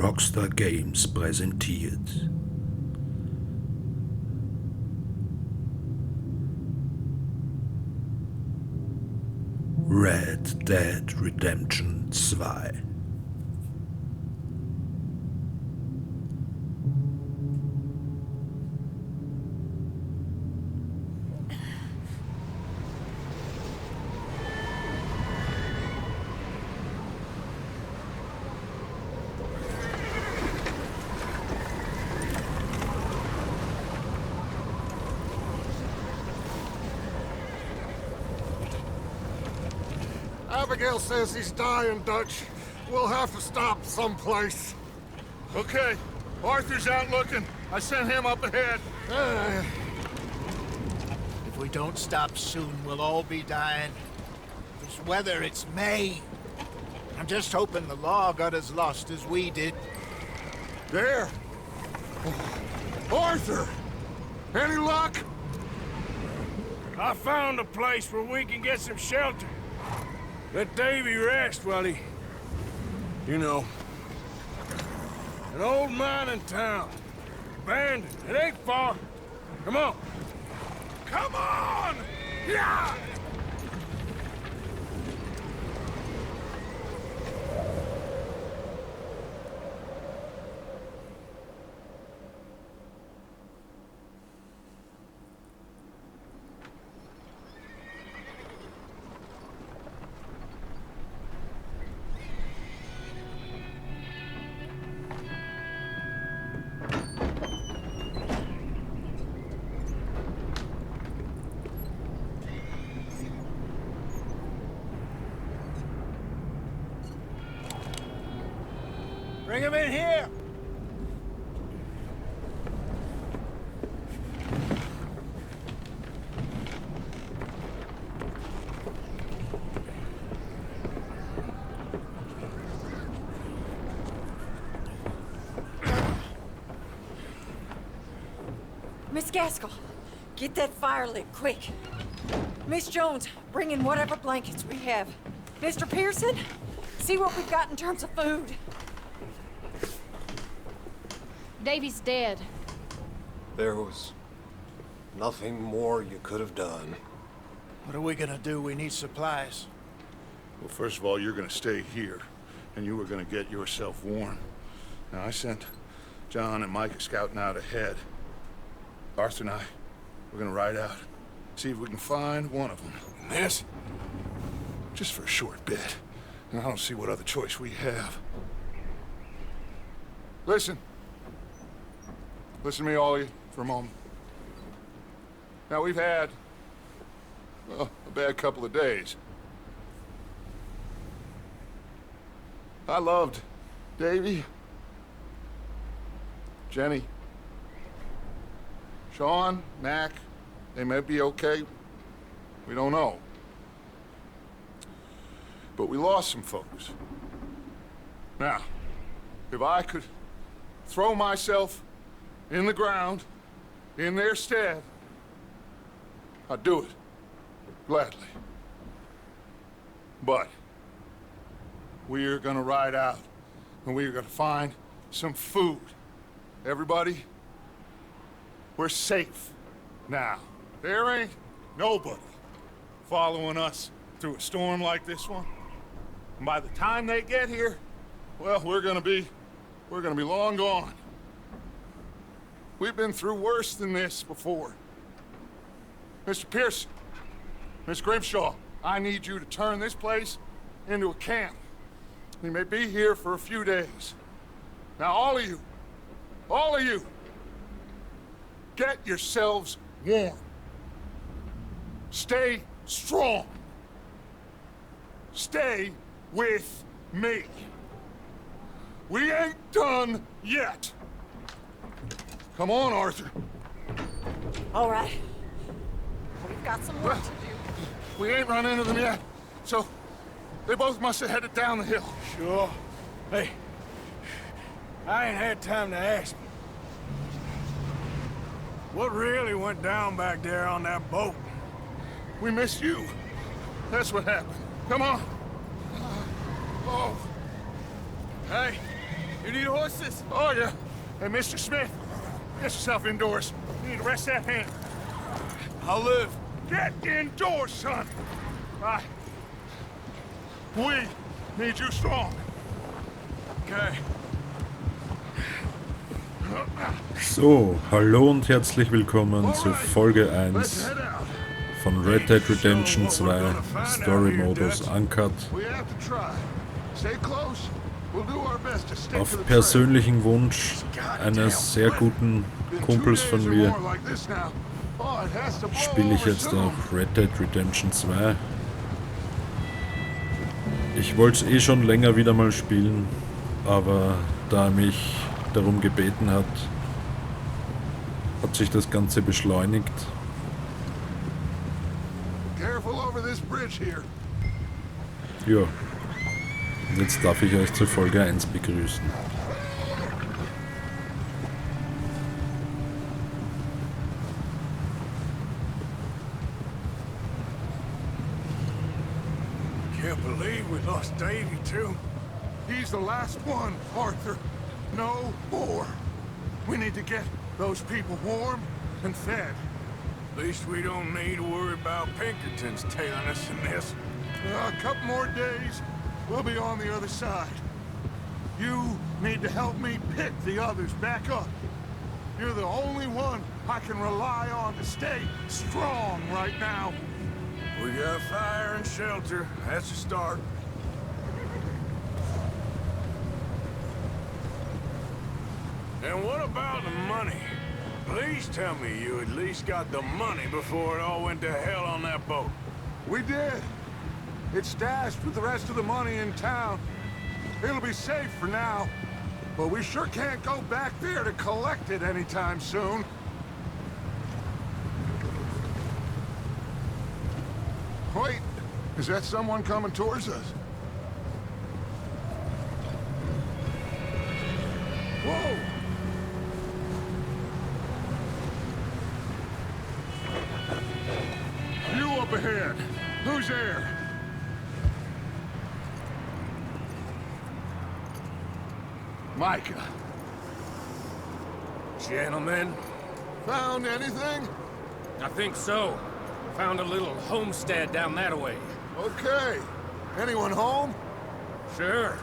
Rockstar Games präsentiert. Red Dead Redemption 2. Abigail says he's dying, Dutch. We'll have to stop someplace. Okay. Arthur's out looking. I sent him up ahead. If we don't stop soon, we'll all be dying. This weather, it's May. I'm just hoping the law got as lost as we did. There. Arthur! Any luck? I found a place where we can get some shelter. Let Davy rest while he... You know. An old mining town. Abandoned. It ain't far. Come on. Come on! Yeah! Bring him in here! Miss Gaskell, get that fire lit, quick. Miss Jones, bring in whatever blankets we have. Mr. Pearson, see what we've got in terms of food. Davy's dead. There was nothing more you could have done. What are we gonna do? We need supplies. Well, first of all, you're gonna stay here, and you were gonna get yourself warm. Now, I sent John and Micah scouting out ahead. Arthur and I, we're gonna ride out, see if we can find one of them. And this, just for a short bit. And I don't see what other choice we have. Listen. Listen to me, all of you, for a moment. Now, we've had, well, a bad couple of days. I loved Davy, Jenny, Sean, Mac. They may be okay. We don't know. But we lost some folks. Now, if I could throw myself in the ground, in their stead, I'd do it, gladly. But we're gonna ride out, and we're gonna find some food. Everybody, we're safe now. There ain't nobody following us through a storm like this one. And by the time they get here, well, we're gonna be long gone. We've been through worse than this before. Mr. Pearson, Miss Grimshaw, I need you to turn this place into a camp. We may be here for a few days. Now, all of you, get yourselves warm. Stay strong. Stay with me. We ain't done yet. Come on, Arthur. All right. We've got some work to do. We ain't run into them yet, so they both must have headed down the hill. Sure. Hey, I ain't had time to ask. What really went down back there on that boat? We missed you. That's what happened. Come on. Oh. Hey, You need horses? Oh, yeah. Hey, Mr. Smith, get yourself indoors. You need to rest that hand. I'll live. Get indoors, son. We need you strong. Okay. So, hallo und herzlich willkommen zu Folge 1 von Red Dead Redemption 2 Story Modus Uncut. Auf persönlichen Wunsch eines sehr guten Kumpels von mir spiele ich jetzt auch Red Dead Redemption 2. Ich wollte es schon länger wieder mal spielen, aber da er mich darum gebeten hat, hat sich das Ganze beschleunigt. Ja, und jetzt darf ich euch zur Folge 1 begrüßen. Can't believe we lost Davy, too. He's the last one, Arthur. No more. We need to get those people warm and fed. At least we don't need to worry about Pinkertons tailing us in this. A couple more days, we'll be on the other side. You need to help me pick the others back up. You're the only one I can rely on to stay strong right now. We got fire and shelter. That's a start. And what about the money? Please tell me you at least got the money before it all went to hell on that boat. We did. It's stashed with the rest of the money in town. It'll be safe for now, but we sure can't go back there to collect it anytime soon. Wait, is that someone coming towards us? Whoa! You up ahead. Who's there? Micah. Gentlemen, Found anything? I think so. Found a little homestead down that way. Okay. Anyone home? Sure.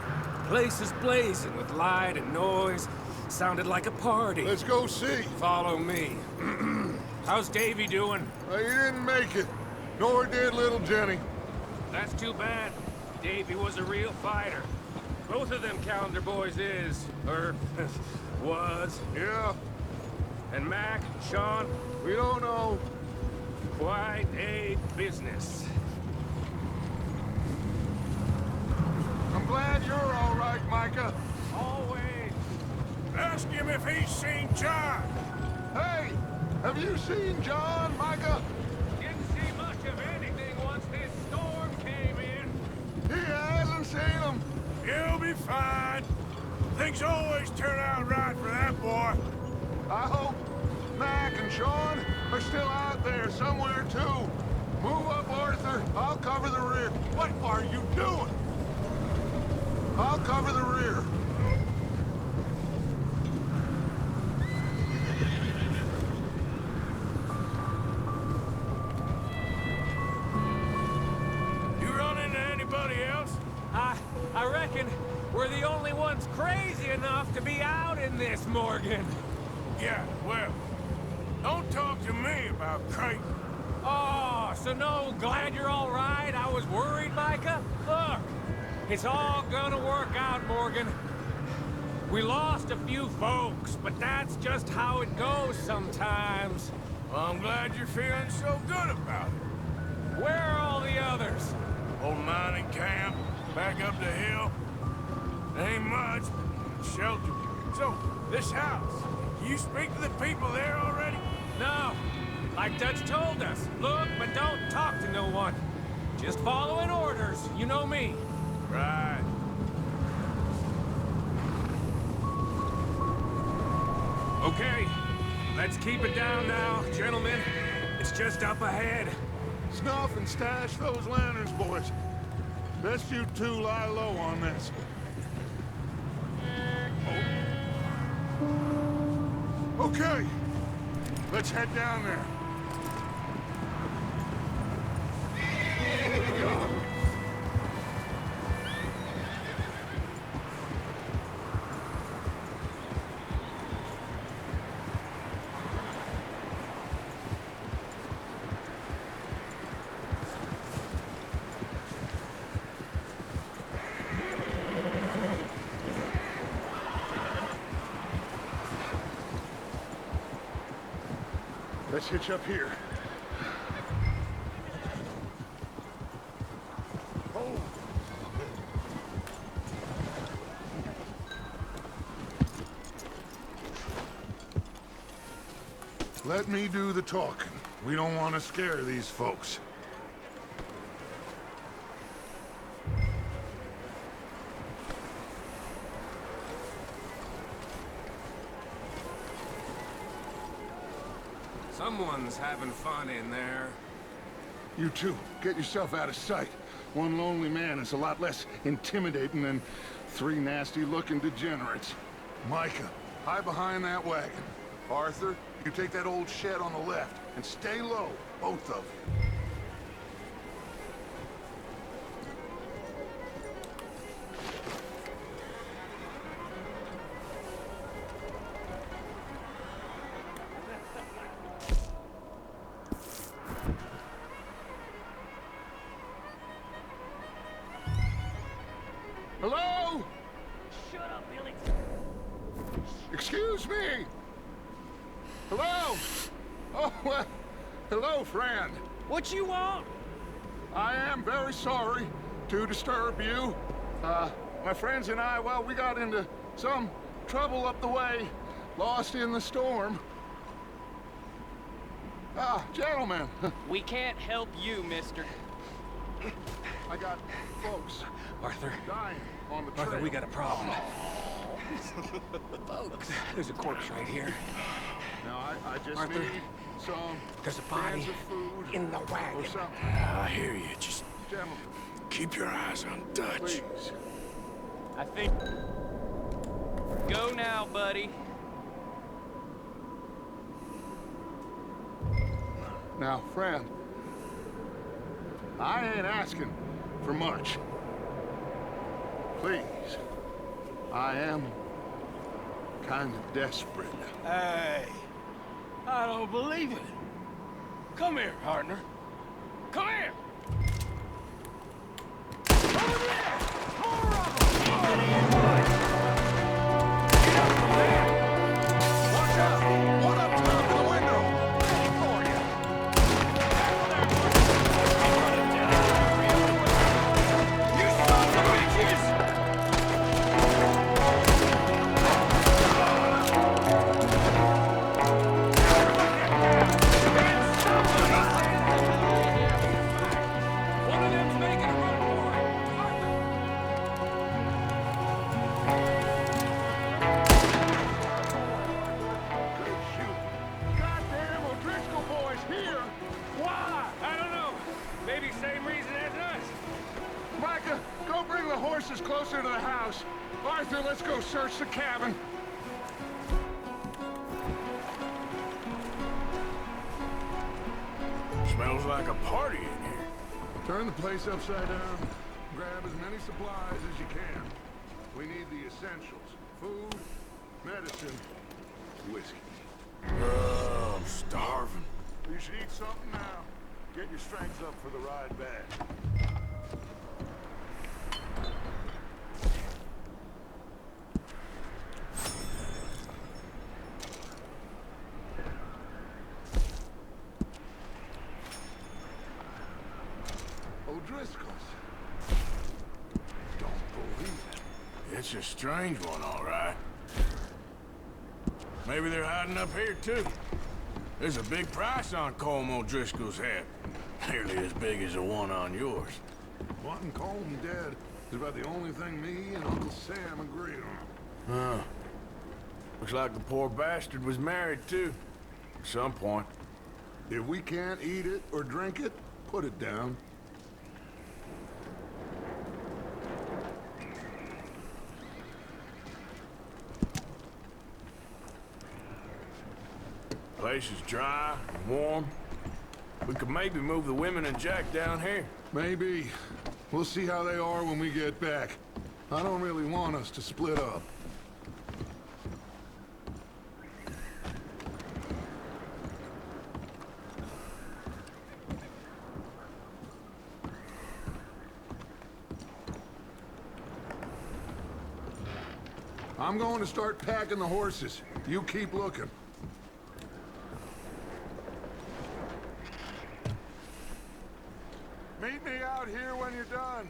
Place is blazing with light and noise. Sounded like a party. Let's go see. Follow me. How's Davy doing? He didn't make it. Nor did little Jenny. That's too bad. Davy was a real fighter. Both of them calendar boys is, or was. Yeah, And Mac, Sean, we don't know. quite a business. I'm glad you're all right, Micah. Always. Ask him if he's seen John. Hey, have you seen John, Micah? Didn't see much of anything once this storm came in. He hasn't seen him. He'll be fine. Things always turn out right for that boy. I hope Mac and Sean are still out there somewhere, too. Move up, Arthur. I'll cover the rear. What are you doing? I'll cover the rear. You run into anybody else? I reckon we're the only ones crazy enough to be out in this, Morgan. Yeah, well, don't talk to me about Creighton. Oh, so no, glad you're all right. I was worried, Micah. Look, it's all gonna work out, Morgan. We lost a few folks, but that's just how it goes sometimes. Well, I'm glad you're feeling so good about it. Where are all the others? Old mining camp, back up the hill. Ain't much, but shelter. So, this house, you speak to the people there already? No, like Dutch told us. Look, but don't talk to no one. Just following orders, you know me. Right. Okay, let's keep it down now, gentlemen. It's just up ahead. Snuff and stash those lanterns, boys. Best you two lie low on this. Okay, let's head down there. Let's hitch up here. Oh. Let me do the talking. We don't want to scare these folks. Someone's having fun in there. You two, get yourself out of sight. One lonely man is a lot less intimidating than three nasty-looking degenerates. Micah, hide behind that wagon. Arthur, you take that old shed on the left, and stay low, both of you. Hello? Shut up, Billy. Excuse me? Hello? Oh, well, hello, friend. What you want? I am very sorry to disturb you. My friends and I, well, we got into some trouble up the way, lost in the storm. Gentlemen, We can't help you, mister. I got folks Arthur. dying on the trail. Arthur, we got a problem. Folks. There's a corpse right here. Now, I just Arthur, need some there's a body cans of food in the or wagon. something. I hear you. Just Gentlemen, keep your eyes on Dutch. please. I think... Go now, buddy. Now, friend, I ain't asking for much. Please, I am kind of desperate. Hey, I don't believe it. Come here, partner. Come here. Over there! More of them! Watch out! One up top of the window! For you. You sons of bitches! One of them's making a run for it. Good shoot. Goddamn O'Driscoll boys here! Why? I don't know. Maybe same reason as us. Micah, go bring the horses closer to the house. Arthur, let's go search the cabin. Smells like a party in here. Turn the place upside down. Grab as many supplies as you can. We need the essentials. Food, medicine, whiskey. Oh, I'm starving. You should eat something now. Get your strength up for the ride back. O'Driscoll's. Don't believe it. It's a strange one, all right. Maybe they're hiding up here, too. There's a big price on Colm O'Driscoll's head. Nearly as big as the one on yours. Wanting Colm dead is about the only thing me and Uncle Sam agree on. Huh. Looks like the poor bastard was married, too. At some point. If we can't eat it or drink it, put it down. Place is dry and warm. We could maybe move the women and Jack down here. Maybe. We'll see how they are when we get back. I don't really want us to split up. I'm going to start packing the horses. You keep looking. Meet me out here when you're done.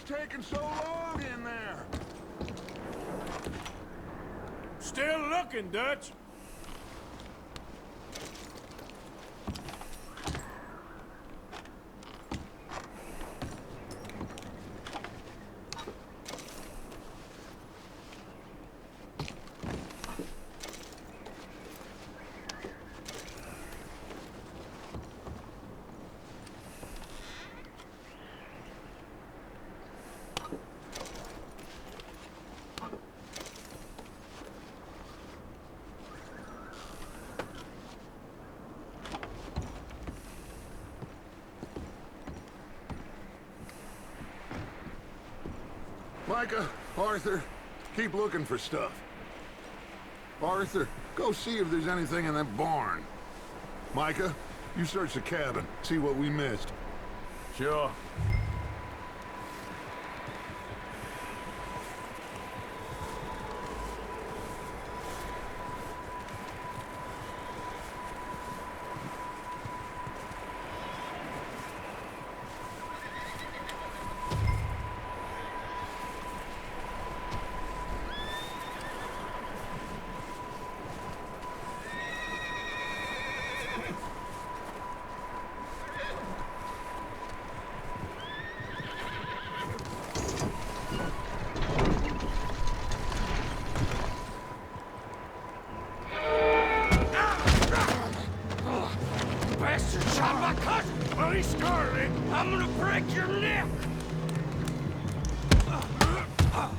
Taking so long in there? Still looking, Dutch. Micah, Arthur, keep looking for stuff. Arthur, go see if there's anything in that barn. Micah, you search the cabin, see what we missed. Sure.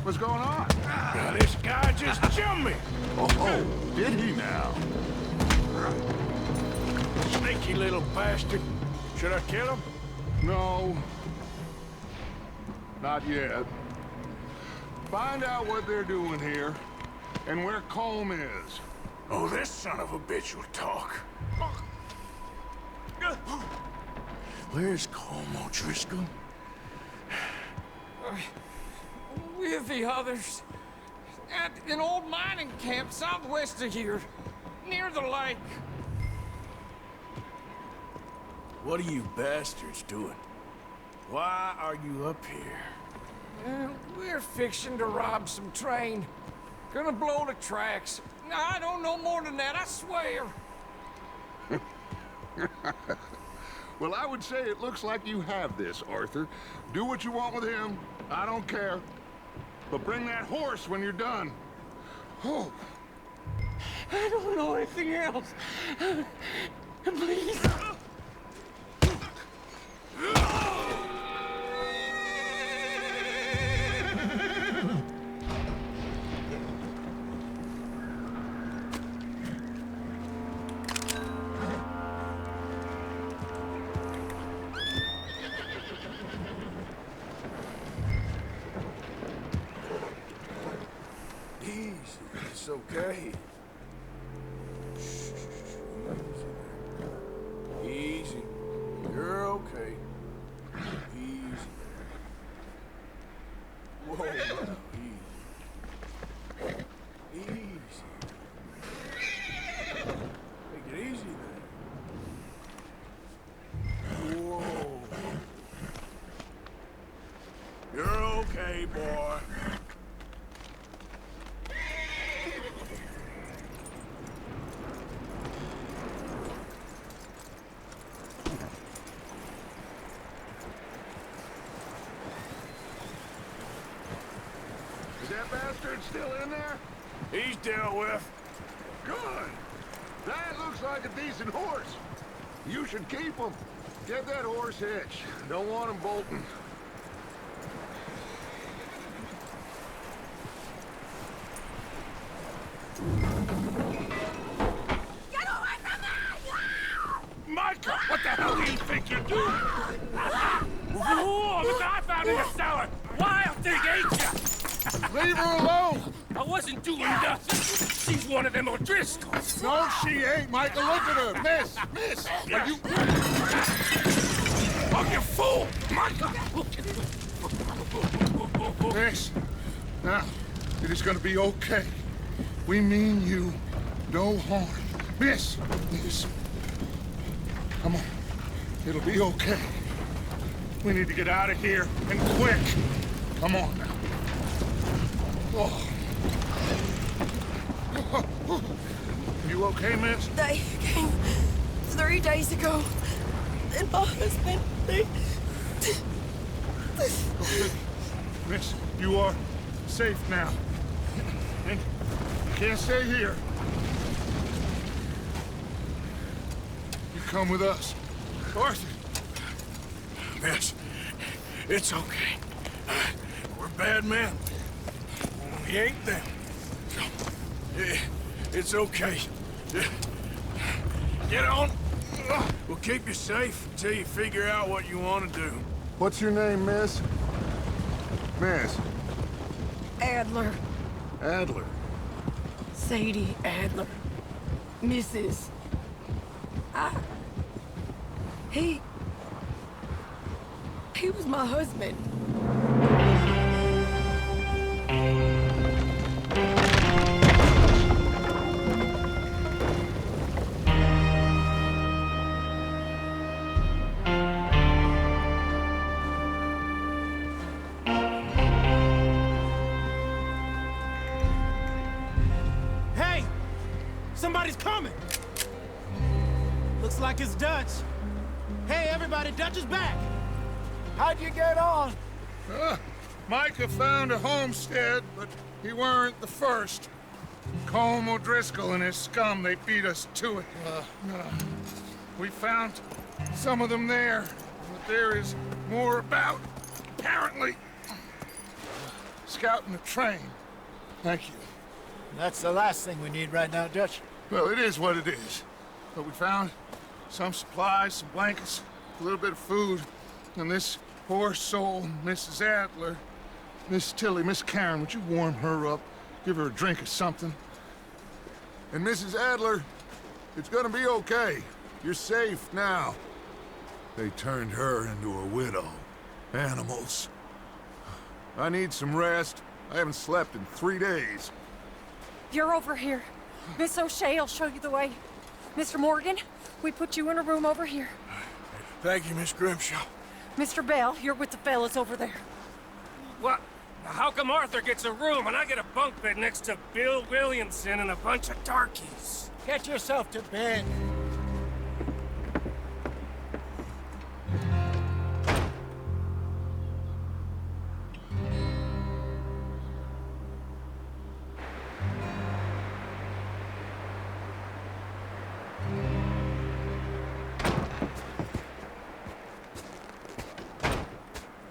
What's going on? Now, this guy just jumped me. Oh, did he now? Sneaky little bastard. Should I kill him? No. Not yet. Find out what they're doing here, and where Colm is. Oh, this son of a bitch will talk. Where's Colm O'Driscoll? With the others. At an old mining camp southwest of here. Near the lake. What are you bastards doing? Why are you up here? We're fixing to rob some train. Gonna blow the tracks. I don't know more than that, I swear. Well, I would say it looks like you have this, Arthur. Do what you want with him. I don't care. But bring that horse when you're done. Oh. I don't know anything else. Please. Easy, it's okay. Easy. You're okay. Easy. Whoa, now, easy. Easy. Take it easy there. Whoa. You're okay, boy. Is that bastard still in there? He's dealt with. Good. That looks like a decent horse. You should keep him. Get that horse hitched. Don't want him bolting. Get away from me! Micah, what the hell do you think you're doing? Whoa, look what I found in the cellar! Wild thing, ain't ya? Leave her alone! I wasn't doing nothing. She's one of them O'Driscolls. No, she ain't, Micah. Look at her. Miss, are you... Oh, you fool! Micah! Miss, now, it is gonna be okay. We mean you no harm. Miss, come on. It'll be okay. We need to get out of here, and quick. Come on now. Oh. You okay, miss? They came 3 days ago. And my husband, they... Okay. Miss, you are safe now. And you can't stay here. You come with us. Arthur. Miss, it's okay. We're bad men. We ain't them. It's okay. Get on. We'll keep you safe until you figure out what you want to do. What's your name, miss? Miss. Adler. Adler. Sadie Adler. Mrs. He was my husband. Hey! Somebody's coming! Looks like it's Dutch. Hey, everybody, Dutch is back! How'd you get on? Micah found a homestead, but he weren't the first. Colm O'Driscoll and his scum, they beat us to it. We found some of them there, but there is more about, apparently. Scouting the train. Thank you. That's the last thing we need right now, Dutch. Well, it is what it is. But we found some supplies, some blankets, a little bit of food, and this poor soul, Mrs. Adler, Miss Tilly, Miss Karen, would you warm her up? Give her a drink or something? And Mrs. Adler, it's gonna be okay. You're safe now. They turned her into a widow. Animals. I need some rest. I haven't slept in 3 days. You're over here. Miss O'Shea will show you the way. Mr. Morgan, we put you in a room over here. Thank you, Miss Grimshaw. Mr. Bell, you're with the fellas over there. What? How come Arthur gets a room and I get a bunk bed next to Bill Williamson and a bunch of darkies? Get yourself to bed.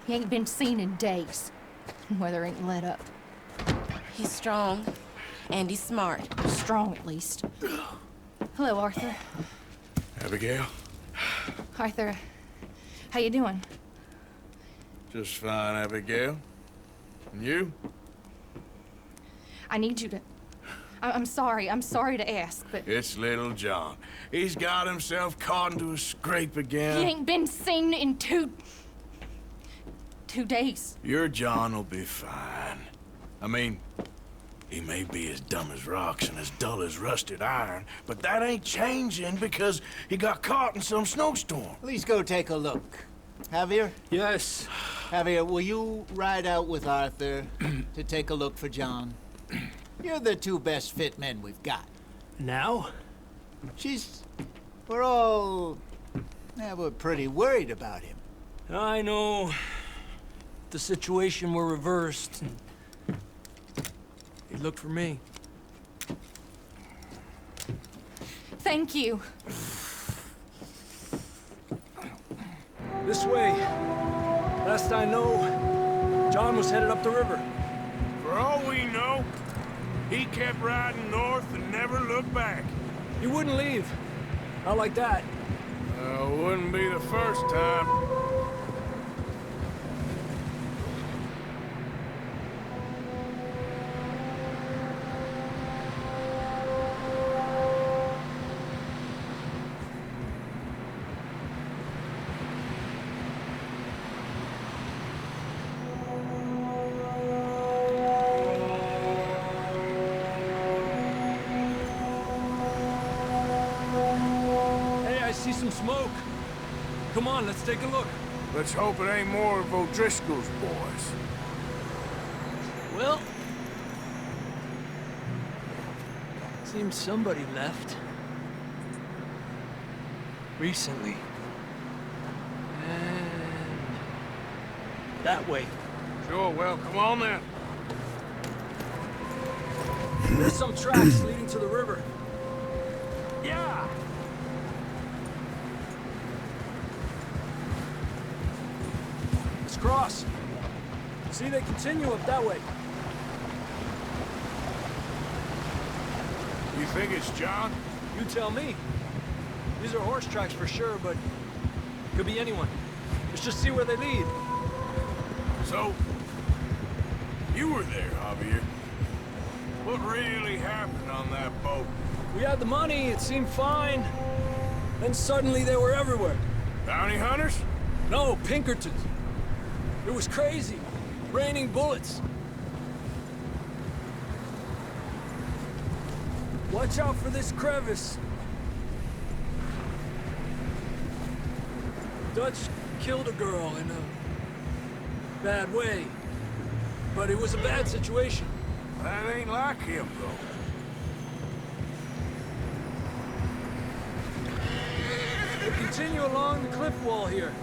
He ain't been seen in days. Weather ain't let up. He's strong, and he's smart. Strong, at least. Hello, Arthur. Abigail? Arthur, how you doing? Just fine, Abigail. And you? I need you to... I'm sorry to ask, but... It's little John. He's got himself caught into a scrape again. He ain't been seen in two days. Your John will be fine. I mean, he may be as dumb as rocks and as dull as rusted iron, but that ain't changing because he got caught in some snowstorm. Please go take a look. Javier? Yes. Javier, will you ride out with Arthur to take a look for John? You're the two best fit men we've got. Now? We're pretty worried about him. I know. The situation were reversed. He looked for me. Thank you. This way. Last I know, John was headed up the river. For all we know, he kept riding north and never looked back. He wouldn't leave. Not like that. Wouldn't be the first time. See some smoke. Come on, let's take a look. Let's hope it ain't more of O'Driscoll's boys. Well, seems somebody left. Recently. And that way. Sure, well, come on then. There's some tracks leading to the river. Yeah! Let's cross. See, they continue up that way. You think it's John? You tell me. These are horse tracks for sure, but could be anyone. Let's just see where they lead. So, you were there, Javier. What really happened on that boat? We had the money, it seemed fine. Then suddenly they were everywhere. Bounty hunters? No, Pinkertons. It was crazy. Raining bullets. Watch out for this crevice. Dutch killed a girl in a bad way. But it was a bad situation. That ain't like him, though. We'll continue along the cliff wall here.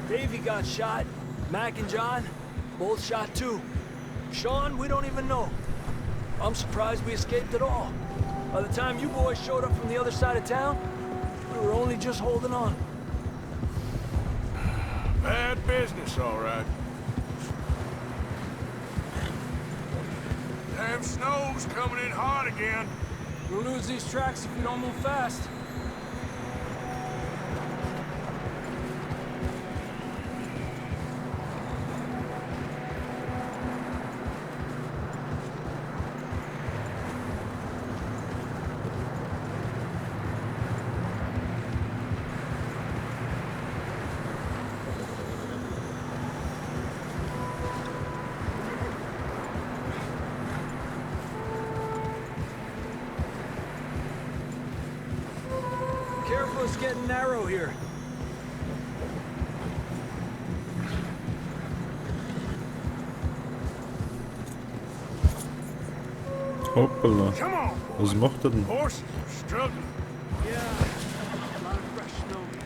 Davey got shot. Mac and John, both shot too. Sean, we don't even know. I'm surprised we escaped at all. By the time you boys showed up from the other side of town, we were only just holding on. Bad business, all right. Damn snow's coming in hard again. We'll lose these tracks if we don't move fast. Careful, it's getting narrow here. Hoppala. Come on, Was macht er denn? horses are struggling. Yeah, a lot of fresh snow here.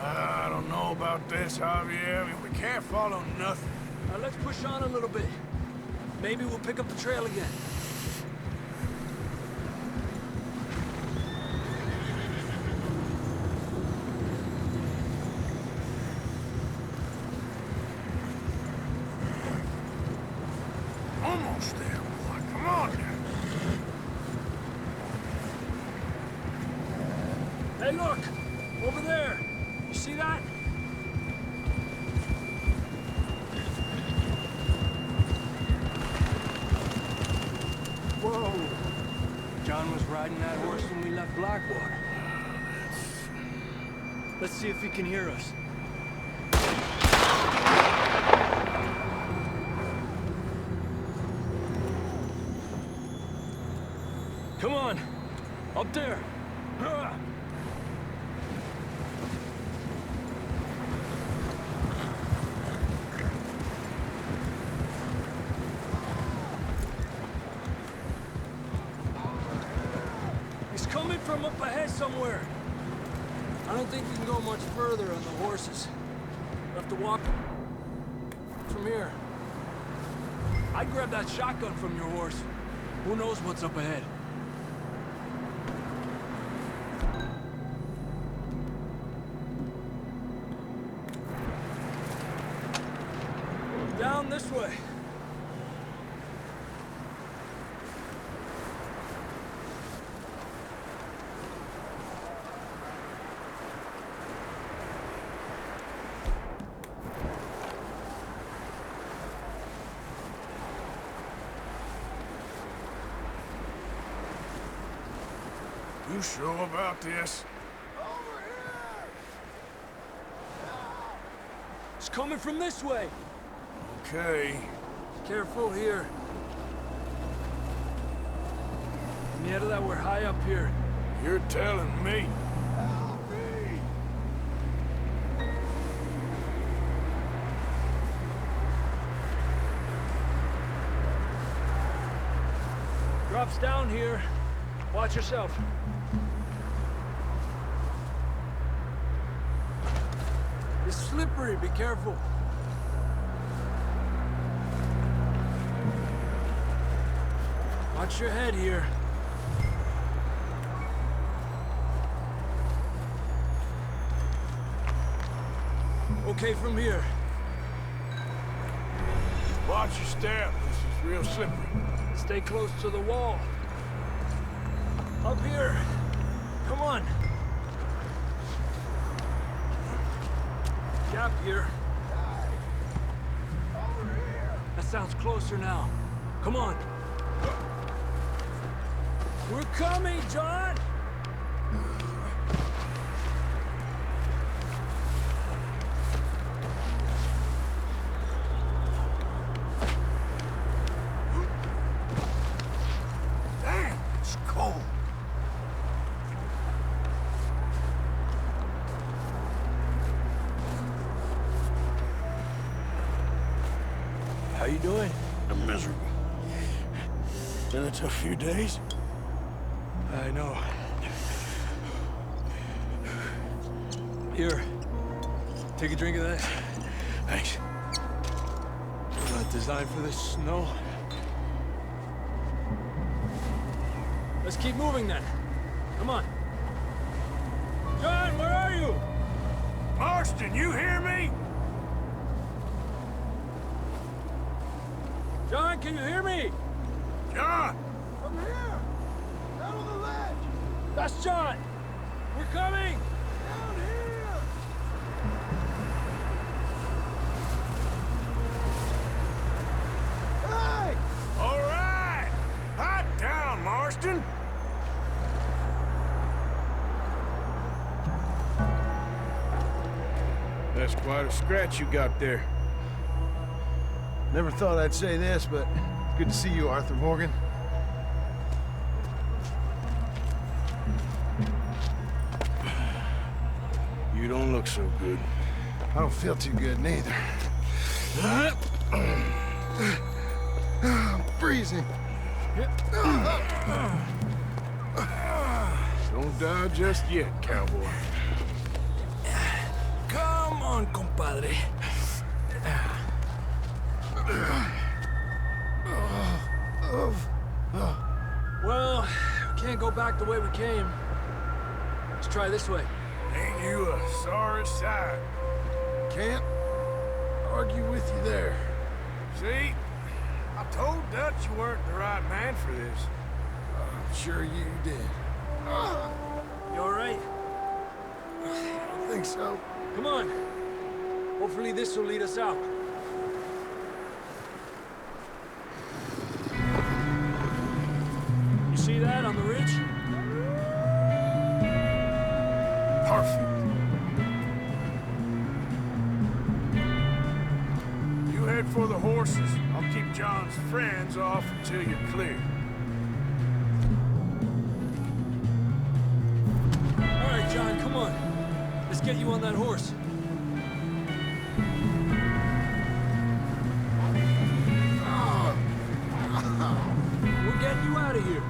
I don't know about this, Javier. I mean, we can't follow nothing. Let's push on a little bit. Maybe we'll pick up the trail again. Hey, look! Over there! You see that? Whoa! John was riding that horse when we left Blackwater. Let's see if he can hear us. Come on! Up there! He's coming from up ahead somewhere. I don't think we can go much further on the horses. We'll have to walk from here. I'd grab that shotgun from your horse. Who knows what's up ahead? Down this way. You sure about this? It's coming from this way. Okay. Careful here. Nieta, that we're high up here. You're telling me. Drops down here. Watch yourself. It's slippery, be careful. Watch your head here. Okay from here. Watch your step. This is real slippery. Stay close to the wall. Up here. Come on. Gap here. That sounds closer now. Come on. We're coming, John! Damn, it's cold. How you doing? I'm miserable. Been a tough few days. I know. Here. Take a drink of that. Thanks. Not designed for this snow. Let's keep moving then. Come on. John, where are you? Marston, you hear me? John, can you hear me? John! From here! Down on the ledge! That's John! We're coming! Down here! Hey! All right! Hot down, Marston! That's quite a scratch you got there. Never thought I'd say this, but it's good to see you, Arthur Morgan. You don't look so good. I don't feel too good, neither. I'm freezing. Don't die just yet, cowboy. Come on, compadre. Well, we can't go back the way we came. Let's try this way. Ain't you a sorry sight? Can't argue with you there. See? I told Dutch you weren't the right man for this. I'm sure you did. You all right? think so. Come on. Hopefully this will lead us out. You see that on the ridge? Perfect. You head for the horses. I'll keep John's friends off until you're clear. All right, John, come on. Let's get you on that horse. We're getting you out of here.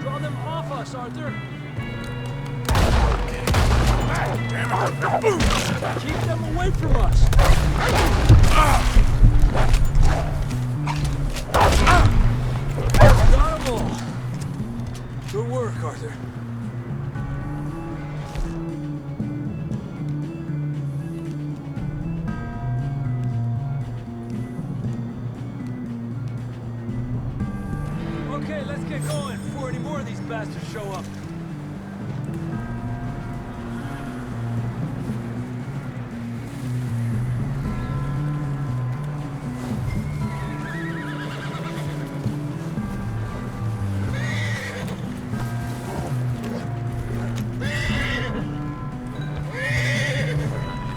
Draw them off us, Arthur. Keep them away from us. Got them all. Good work, Arthur. Okay, let's get going before any more of these bastards show up.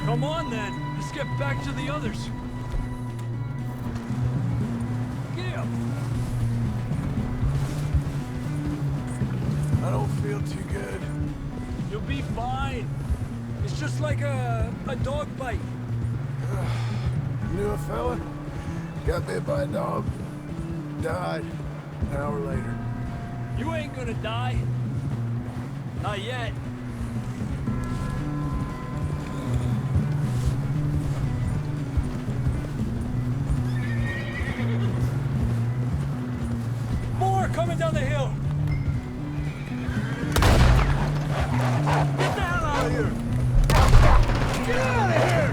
Come on, then. Let's get back to the others. Get up. I don't feel too good. You'll be fine. It's just like a dog bite. Knew a fella? Got bit by a dog. Died an hour later. You ain't gonna die. Not yet. More coming down the hill. Get the hell out of here! Get out of here!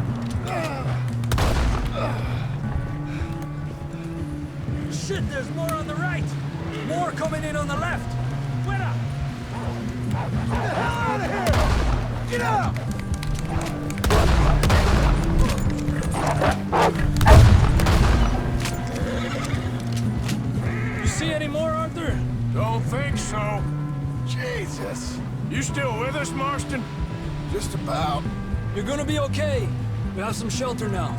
Shit, there's more on the right. More coming in on the left. Fuera! Get the hell out of here! Get out! You see any more, Arthur? Don't think so. Jesus. You still with us, Marston? Just about. You're gonna be okay. We have some shelter now.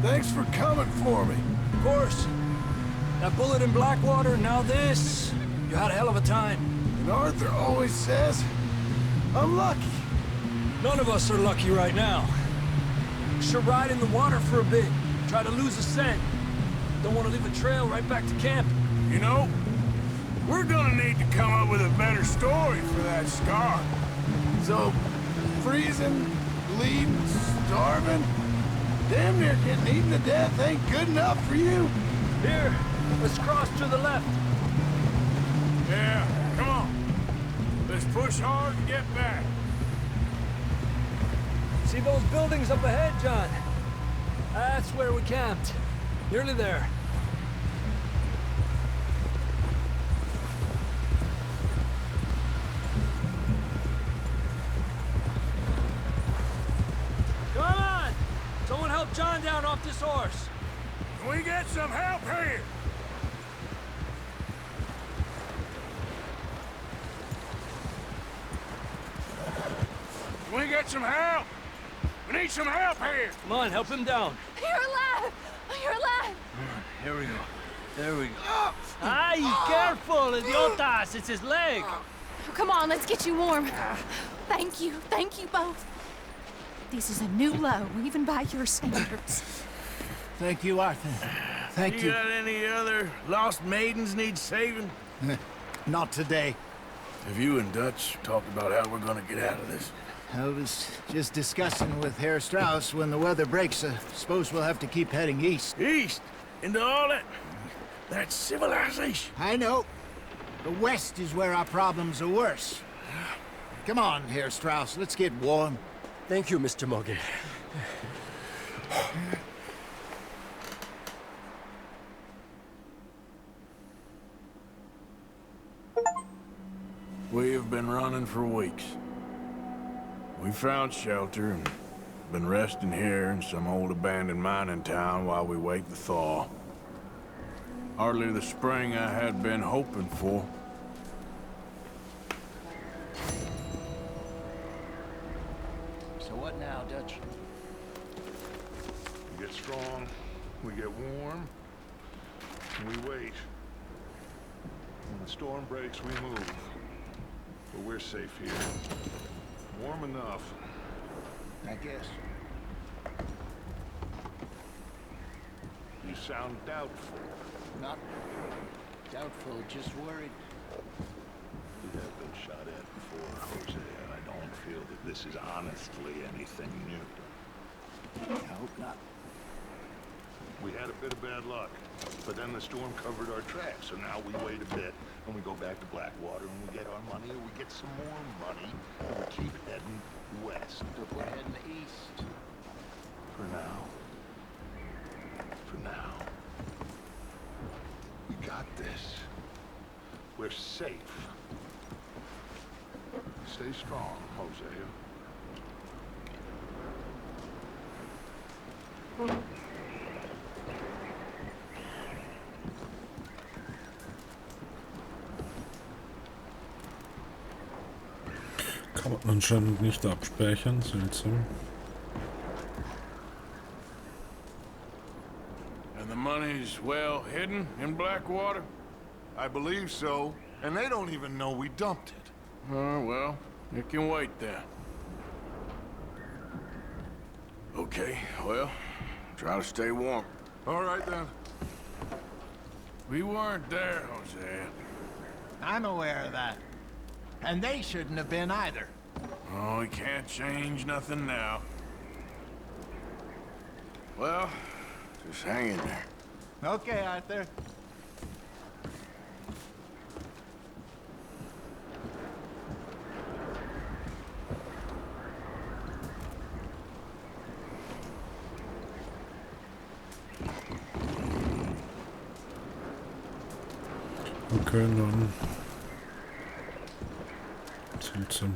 Thanks for coming for me. Of course. That bullet in Blackwater, now this. You had a hell of a time. And Arthur always says, I'm lucky. None of us are lucky right now. Should ride in the water for a bit. Try to lose a scent. Don't want to leave a trail right back to camp. You know, we're gonna need to come up with a better story for that scar. So, freezing, bleeding, starving, damn near getting eaten to death ain't good enough for you. Here, let's cross to the left. Yeah, come on. Let's push hard to get back. See those buildings up ahead, John? That's where we camped. Nearly there. Come on! Someone help John down off this horse. Can we get some help here? Can we get some help? We need some help here! Come on, help him down. You're alive! You're alive! Here we go. There we go. Ay, careful, idiotas! It's his leg! Come on, let's get you warm. Thank you both. This is a new low, even by your standards. Thank you, Arthur. Thank you. got any other lost maidens need saving? Not today. Have you and Dutch talked about how we're gonna get out of this? I was just discussing with Herr Strauss when the weather breaks. Suppose we'll have to keep heading east. East? Into all that civilization? I know. The west is where our problems are worse. Come on, Herr Strauss, let's get warm. Thank you, Mr. Morgan. We have been running for weeks. We found shelter and been resting here in some old abandoned mining town while we wait the thaw. Hardly the spring I had been hoping for. So what now, Dutch? We get strong, we get warm, and we wait. When the storm breaks, we move. But we're safe here. Warm enough. I guess. You sound doubtful. Not doubtful, just worried. You have been shot at before, Jose. I don't feel that this is honestly anything new. I hope not. We had a bit of bad luck, but then the storm covered our tracks, so now we wait a bit, and we go back to Blackwater, and we get our money, and we get some more money, and we keep heading west. But we're heading east. For now. For now. We got this. We're safe. Stay strong, Hosea. Kann man anscheinend nicht abspeichern, seltsam. And the money's well hidden in Blackwater? I believe so, and they don't even know we dumped it. Well, it can wait then. Okay, well, try to stay warm. All right, then. We weren't there, Hosea. I'm aware of that. And they shouldn't have been either. Oh, we can't change nothing now. Well, just hang in there. Okay, Arthur. Okay, dann. Seltsam.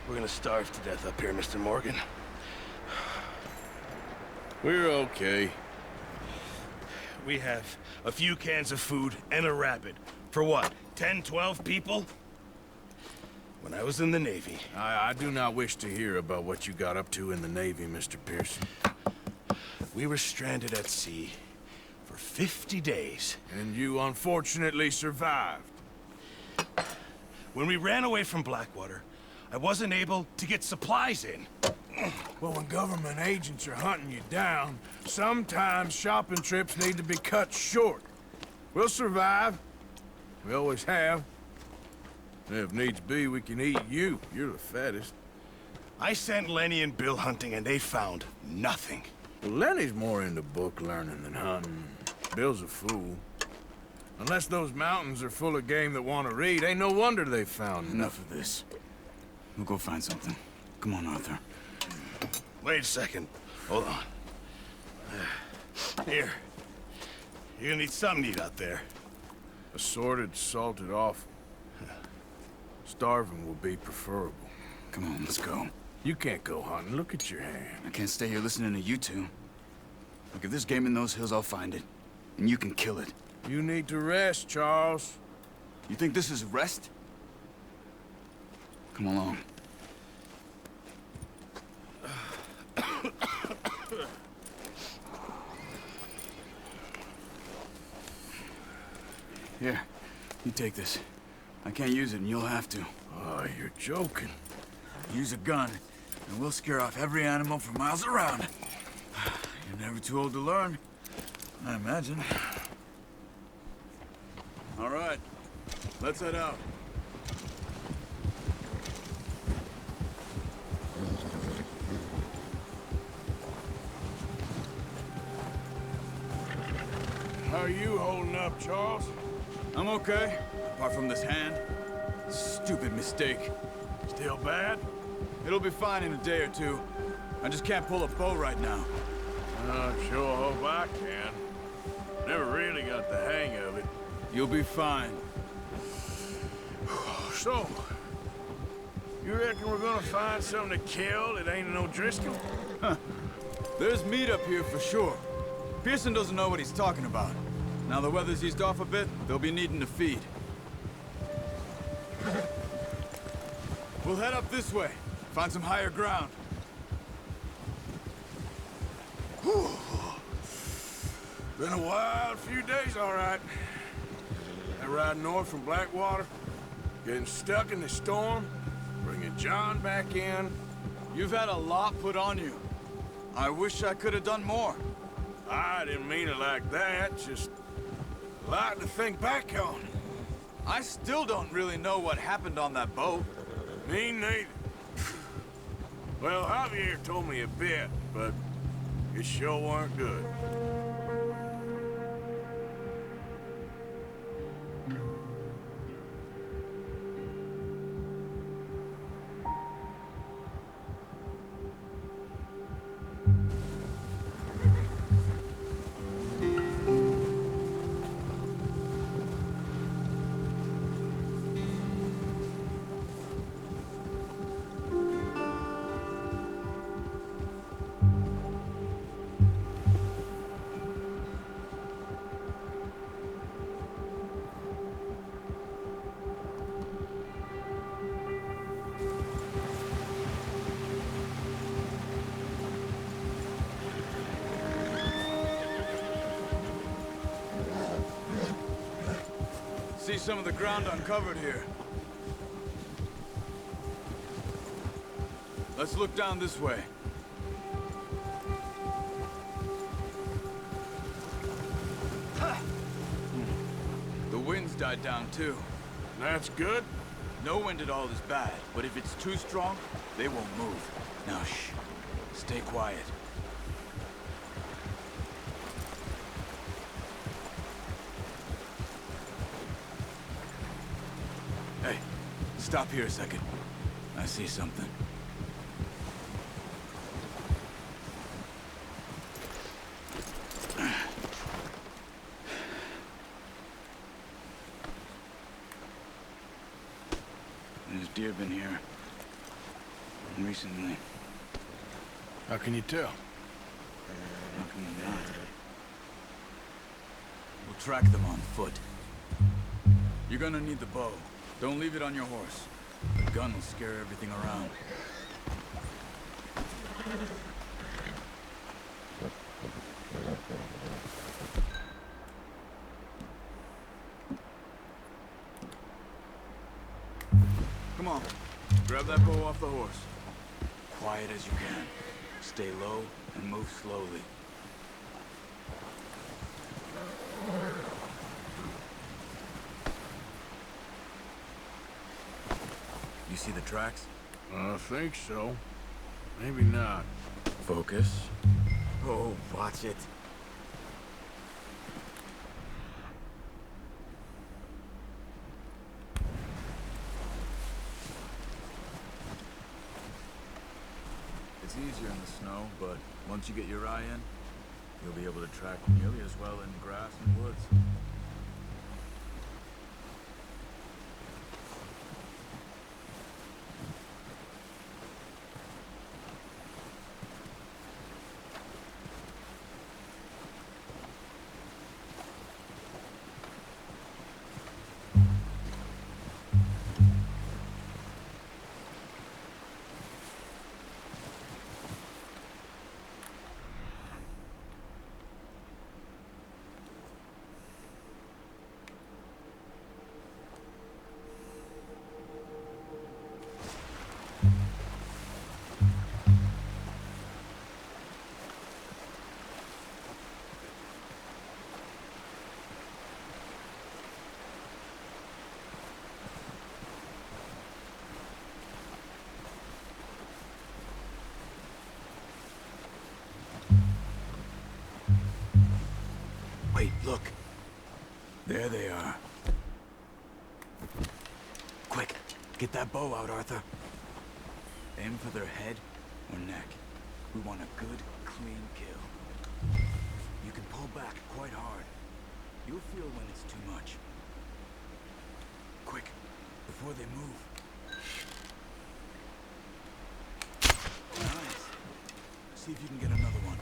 We're gonna starve to death up here, Mr. Morgan. We're okay. We have a few cans of food and a rabbit. For what, 10, 12 people? When I was in the Navy... I do not wish to hear about what you got up to in the Navy, Mr. Pearson. We were stranded at sea for 50 days. And you unfortunately survived. When we ran away from Blackwater, I wasn't able to get supplies in. Well, when government agents are hunting you down, sometimes shopping trips need to be cut short. We'll survive. We always have. And if needs be, we can eat you. You're the fattest. I sent Lenny and Bill hunting, and they found nothing. Well, Lenny's more into book learning than hunting. Bill's a fool. Unless those mountains are full of game that want to read, ain't no wonder they found Enough of this. We'll go find something. Come on, Arthur. Wait a second. Hold on. Here. You're gonna need something to eat out there. Assorted, salted off. Starving will be preferable. Come on, let's go. You can't go hunting. Look at your hand. I can't stay here listening to you two. Look, if there's game in those hills, I'll find it. And you can kill it. You need to rest, Charles. You think this is rest? Come along. Here, you take this. I can't use it, and you'll have to. Oh, you're joking. Use a gun, and we'll scare off every animal for miles around. You're never too old to learn, I imagine. All right. Let's head out. How are you holding up, Charles? I'm okay, apart from this hand. Stupid mistake. Still bad? It'll be fine in a day or two. I just can't pull a bow right now. I sure hope I can. Never really got the hang of it. You'll be fine. So, you reckon we're gonna find something to kill that ain't no Driscoll? Huh. There's meat up here for sure. Pearson doesn't know what he's talking about. Now the weather's eased off a bit, they'll be needing to feed. We'll head up this way. Find some higher ground. Whew. Been a wild few days, all right. That ride north from Blackwater, getting stuck in the storm, bringing John back in. You've had a lot put on you. I wish I could have done more. I didn't mean it like that, just a lot to think back on. I still don't really know what happened on that boat. Me neither. Well, Javier told me a bit, but it sure weren't good. See some of the ground uncovered here. Let's look down this way. The wind's died down too. That's good. No wind at all is bad, but if it's too strong, they won't move. Now shh, stay quiet. Hey, stop here a second. I see something. There's deer been here recently. How can you tell? How can you not? We'll track them on foot. You're gonna need the bow. Don't leave it on your horse. The gun will scare everything around. Come on. Grab that bow off the horse. Quiet as you can. Stay low and move slowly. You see the tracks? I think so. Maybe not. Focus. Oh, watch it. It's easier in the snow, but once you get your eye in, you'll be able to track nearly as well in grass and woods. Wait, look. There they are. Quick, get that bow out, Arthur. Aim for their head or neck. We want a good, clean kill. You can pull back quite hard. You'll feel when it's too much. Quick, before they move. Nice. See if you can get another one.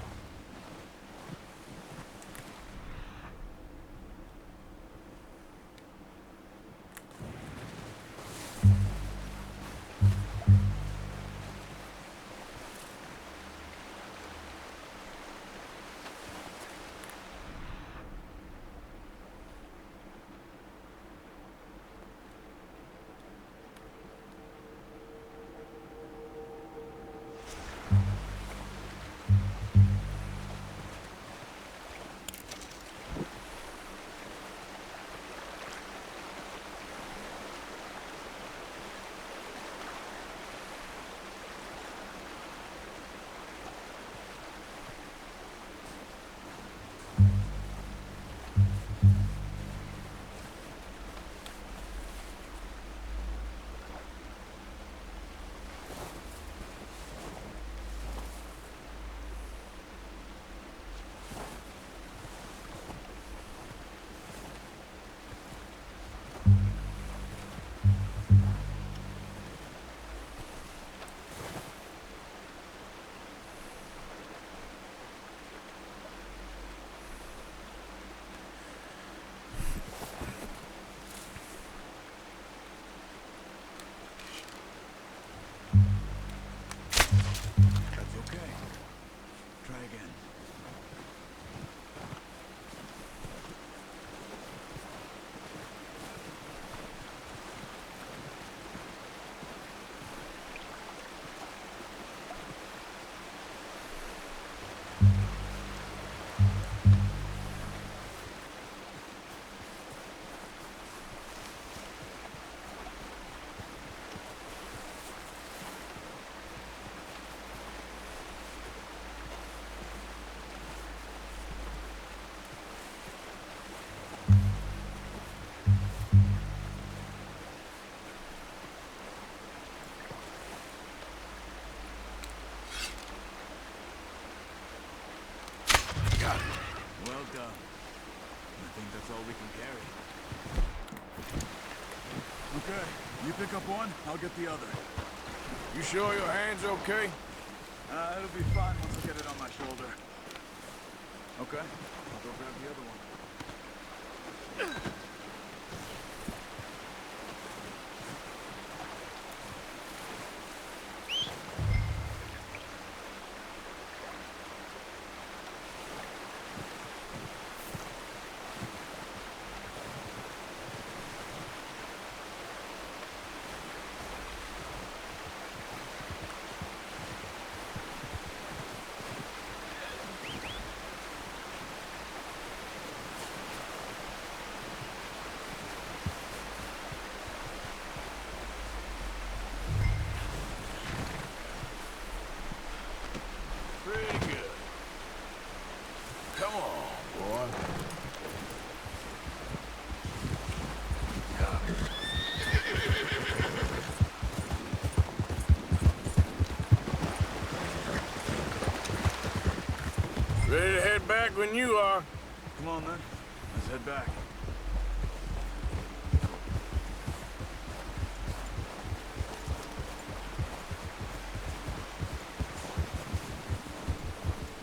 Well done. I think that's all we can carry. Okay, you pick up one, I'll get the other. You sure your hand's okay? It'll be fine once I get it on my shoulder. Okay, I'll go grab the other one. Pretty good. Come on, boy. Ready to head back when you are. Come on, then. Let's head back.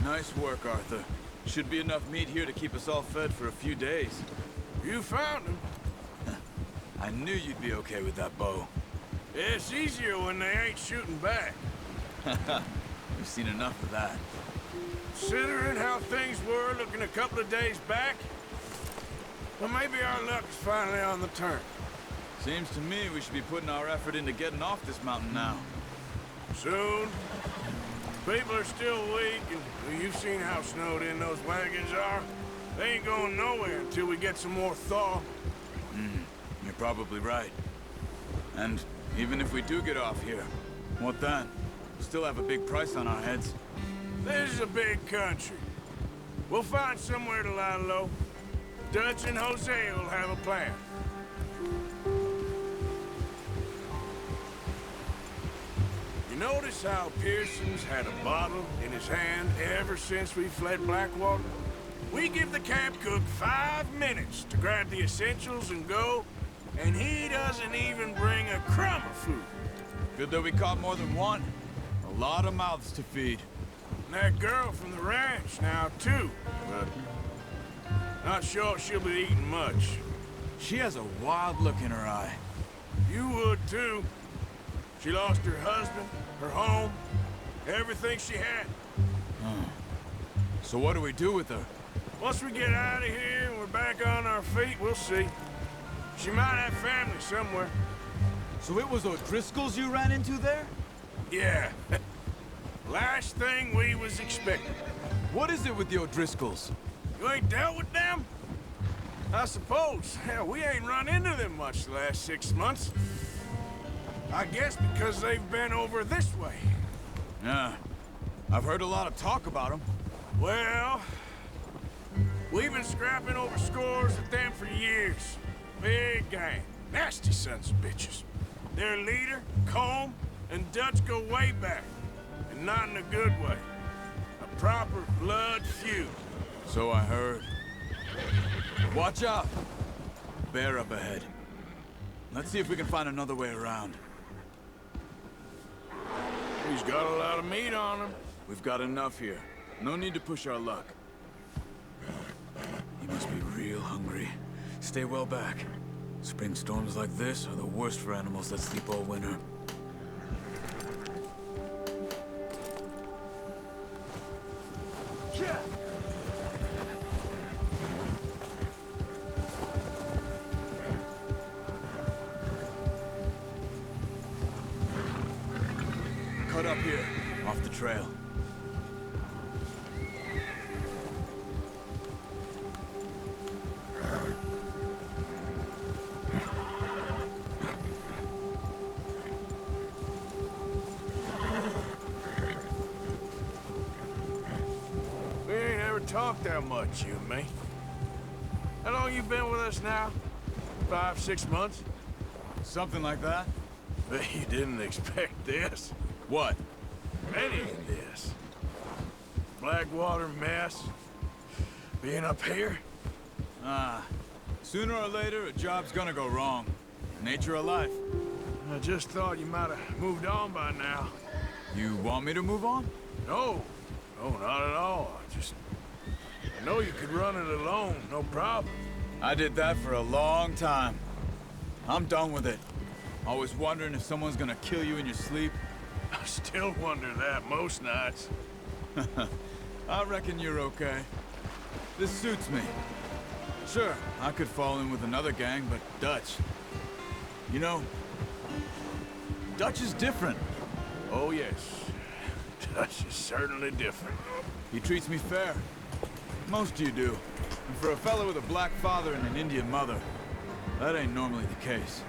Nice work, Arthur. Should be enough meat here to keep us all fed for a few days. You found him. I knew you'd be okay with that bow. It's easier when they ain't shooting back. We've seen enough of that. Considering how things were looking a couple of days back, well, maybe our luck is finally on the turn. Seems to me we should be putting our effort into getting off this mountain now. Soon. People are still weak, and you've seen how snowed in those wagons are. They ain't going nowhere until we get some more thaw. You're probably right. And even if we do get off here, what then? We still have a big price on our heads. This is a big country. We'll find somewhere to lie low. Dutch and Jose will have a plan. You notice how Pearson's had a bottle in his hand ever since we fled Blackwater? We give the camp cook 5 minutes to grab the essentials and go, and he doesn't even bring a crumb of food. Good that we caught more than one. A lot of mouths to feed. And that girl from the ranch now, too, but not sure she'll be eating much. She has a wild look in her eye. You would, too. She lost her husband, her home, everything she had. So what do we do with her? Once we get out of here and we're back on our feet, we'll see. She might have family somewhere. So it was O'Driscolls you ran into there? Yeah. Last thing we was expecting. What is it with the O'Driscolls? You ain't dealt with them? I suppose. Hell, we ain't run into them much the last 6 months. I guess because they've been over this way. Yeah. I've heard a lot of talk about them. Well, we've been scrapping over scores with them for years. Big gang. Nasty sons of bitches. Their leader, Combe, and Dutch go way back. And not in a good way. A proper blood feud. So I heard. Watch out! Bear up ahead. Let's see if we can find another way around. He's got a lot of meat on him. We've got enough here. No need to push our luck. He must be real hungry. Stay well back. Spring storms like this are the worst for animals that sleep all winter. Cut up here, off the trail. We ain't ever talked that much, you and me. How long you been with us now? 5, 6 months? Something like that. Bet you didn't expect this. What? Any of this. Blackwater mess. Being up here? Sooner or later, a job's gonna go wrong. Nature of life. I just thought you might have moved on by now. You want me to move on? No. No, not at all. I know you could run it alone, no problem. I did that for a long time. I'm done with it. Always wondering if someone's gonna kill you in your sleep. I still wonder that most nights. I reckon you're okay. This suits me. Sure, I could fall in with another gang, but Dutch... You know, Dutch is different. Oh, yes. Dutch is certainly different. He treats me fair. Most of you do. And for a fella with a black father and an Indian mother, that ain't normally the case.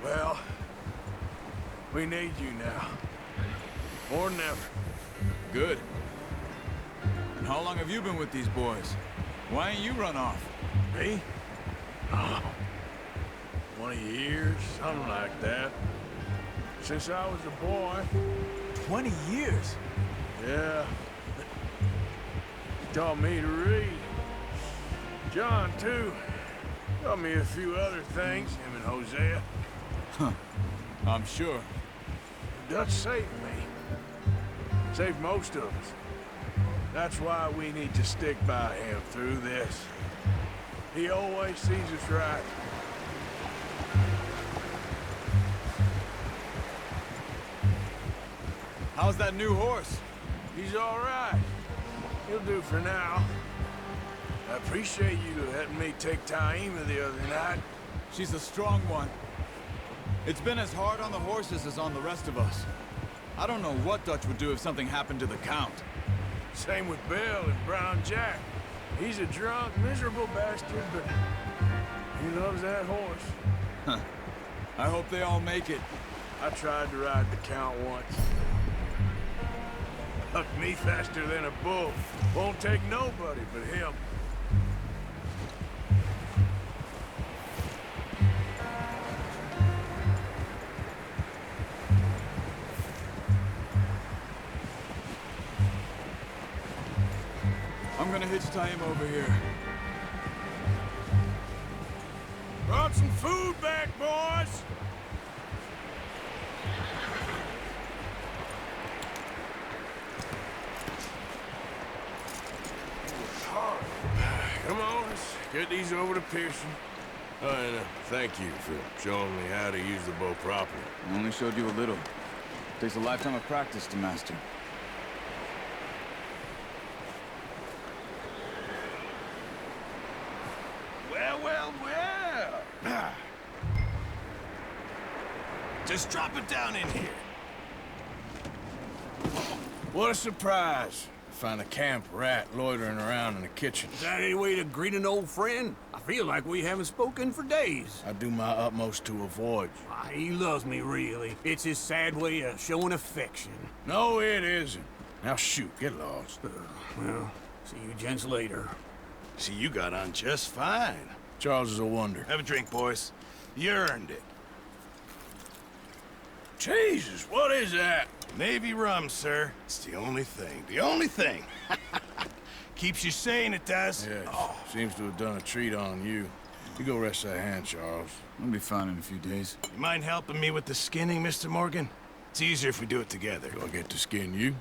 Well, we need you now. More than ever. Good. And how long have you been with these boys? Why ain't you run off? Me? Oh, 20 years, something like that. Since I was a boy. 20 years? Yeah. He taught me to read. John, too. Taught me a few other things, him and Hosea. Huh. I'm sure. Dutch saved me. Saved most of us. That's why we need to stick by him through this. He always sees us right. How's that new horse? He's all right. He'll do for now. I appreciate you letting me take Taima the other night. She's a strong one. It's been as hard on the horses as on the rest of us. I don't know what Dutch would do if something happened to the Count. Same with Bill and Brown Jack. He's a drunk, miserable bastard, but he loves that horse. Huh. I hope they all make it. I tried to ride the Count once. Hucked me faster than a bull. Won't take nobody but him. Hitch tie him over here. Brought some food back, boys! Come on, let's get these over to Pearson. Oh, and thank you for showing me how to use the bow properly. I only showed you a little. Takes a lifetime of practice to master. Well, well, well! Just drop it down in here. What a surprise. Find a camp rat loitering around in the kitchen. Is that any way to greet an old friend? I feel like we haven't spoken for days. I do my utmost to avoid you. He loves me, really. It's his sad way of showing affection. No, it isn't. Now shoot, get lost. Well, see you gents later. See, you got on just fine. Charles is a wonder. Have a drink, boys. You earned it. Jesus, what is that? Navy rum, sir. It's the only thing. The only thing. Keeps you sane, it does. Yes. Seems to have done a treat on you. You go rest that hand, Charles. I'll be fine in a few days. You mind helping me with the skinning, Mr. Morgan? It's easier if we do it together. Do I get to skin you?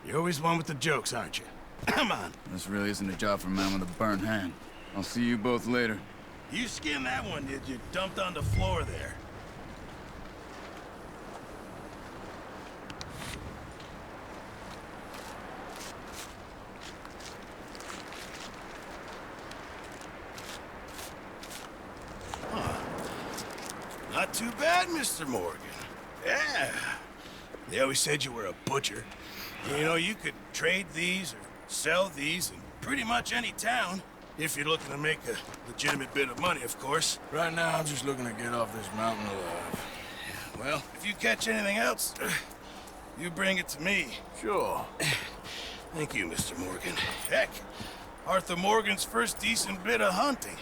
You're always one with the jokes, aren't you? Come on. This really isn't a job for a man with a burnt hand. I'll see you both later. You skinned that one, did you? Dumped on the floor there. Not too bad, Mr. Morgan. Yeah. They always said you were a butcher. You know, you could trade these or sell these in pretty much any town. If you're looking to make a legitimate bit of money, of course. Right now, I'm just looking to get off this mountain alive. Well, if you catch anything else, you bring it to me. Sure. Thank you, Mr. Morgan. Heck, Arthur Morgan's first decent bit of hunting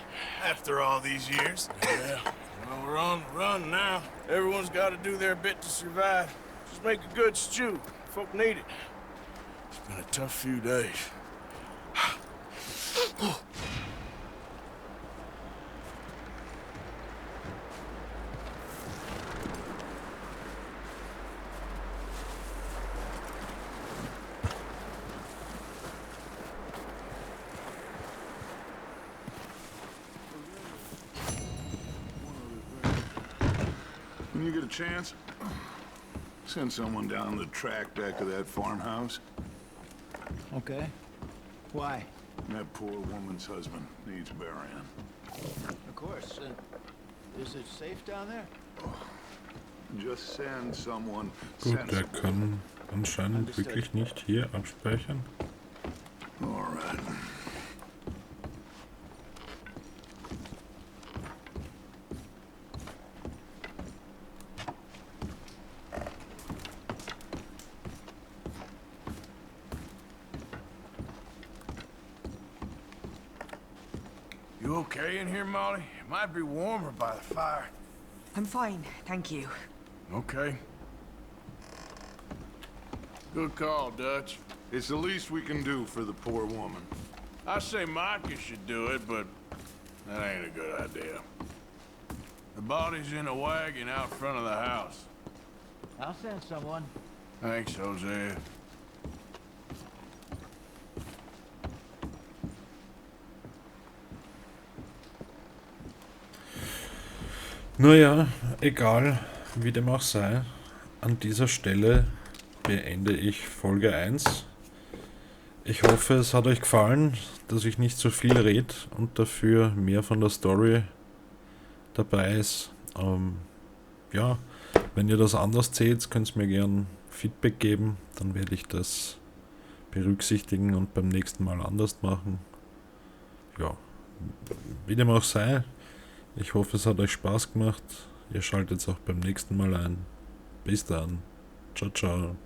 after all these years. Yeah. Well, we're on the run now. Everyone's got to do their bit to survive. Just make a good stew. Folk need it. It's been a tough few days. When you get a chance, send someone down the track back to that farmhouse. Okay. Why? That poor woman's husband needs burying. Of course. Is it safe down there? Just send someone. Gut, der kann anscheinend wirklich nicht hier abspeichern. All right. You okay in here, Molly? It might be warmer by the fire. I'm fine, thank you. Okay. Good call, Dutch. It's the least we can do for the poor woman. I say Micah should do it, but that ain't a good idea. The body's in a wagon out front of the house. I'll send someone. Thanks, Hosea. Naja, egal, wie dem auch sei, an dieser Stelle beende ich Folge 1. Ich hoffe, es hat euch gefallen, dass ich nicht so viel rede und dafür mehr von der Story dabei ist. Ja, wenn ihr das anders seht, könnt ihr mir gern Feedback geben, dann werde ich das berücksichtigen und beim nächsten Mal anders machen. Ja, wie dem auch sei. Ich hoffe, es hat euch Spaß gemacht. Ihr schaltet auch beim nächsten Mal ein. Bis dann. Ciao, ciao.